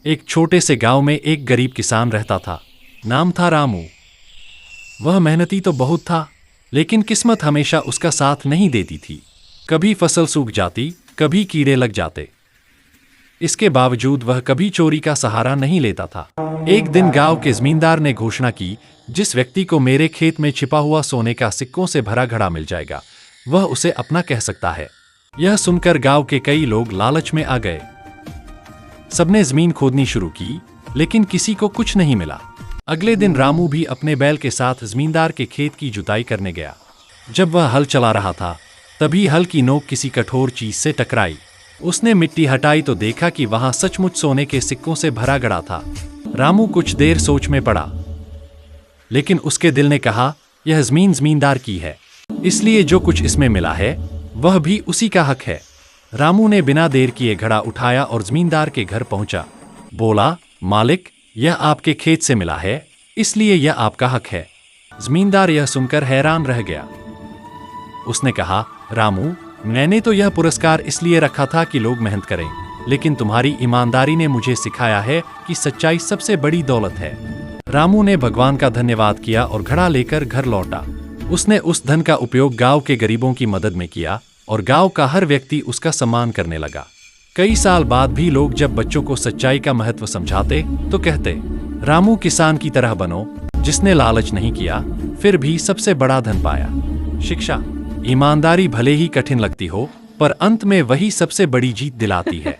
एक छोटे से गांव में एक गरीब किसान रहता था। नाम था रामू। वह मेहनती तो बहुत था, लेकिन किस्मत हमेशा उसका साथ नहीं देती थी। कभी फसल सूख जाती, कभी कीड़े लग जाते। इसके बावजूद वह कभी चोरी का सहारा नहीं लेता था। एक दिन गांव के जमींदार ने घोषणा की, जिस व्यक्ति को मेरे खेत में छिपा हुआ सोने का सिक्कों से भरा घड़ा मिल जाएगा, वह उसे अपना कह सकता है। यह सुनकर गांव के कई लोग लालच में आ गए। सबने जमीन खोदनी शुरू की, लेकिन किसी को कुछ नहीं मिला। अगले दिन रामू भी अपने बैल के साथ जमींदार के खेत की जुताई करने गया। जब वह हल चला रहा था, तभी हल की नोक किसी कठोर चीज से टकराई। उसने मिट्टी हटाई तो देखा कि वहां सचमुच सोने के सिक्कों से भरा घड़ा था। रामू कुछ देर सोच में पड़ा, लेकिन उसके दिल ने कहा, यह जमीन जमींदार की है, इसलिए जो कुछ इसमें मिला है वह भी उसी का हक है। रामू ने बिना देर किए घड़ा उठाया और जमींदार के घर पहुंचा। बोला, मालिक, यह आपके खेत से मिला है, इसलिए यह आपका हक है। जमींदार यह सुनकर हैरान रह गया। उसने कहा, रामू, मैंने तो यह पुरस्कार इसलिए रखा था कि लोग मेहनत करें, लेकिन तुम्हारी ईमानदारी ने मुझे सिखाया है कि सच्चाई सबसे बड़ी दौलत है। रामू ने भगवान का धन्यवाद किया और घड़ा लेकर घर लौटा। उसने उस धन का उपयोग गांव के गरीबों की मदद में किया और गांव का हर व्यक्ति उसका सम्मान करने लगा। कई साल बाद भी लोग जब बच्चों को सच्चाई का महत्व समझाते तो कहते, रामू किसान की तरह बनो, जिसने लालच नहीं किया, फिर भी सबसे बड़ा धन पाया। शिक्षा, ईमानदारी भले ही कठिन लगती हो, पर अंत में वही सबसे बड़ी जीत दिलाती है।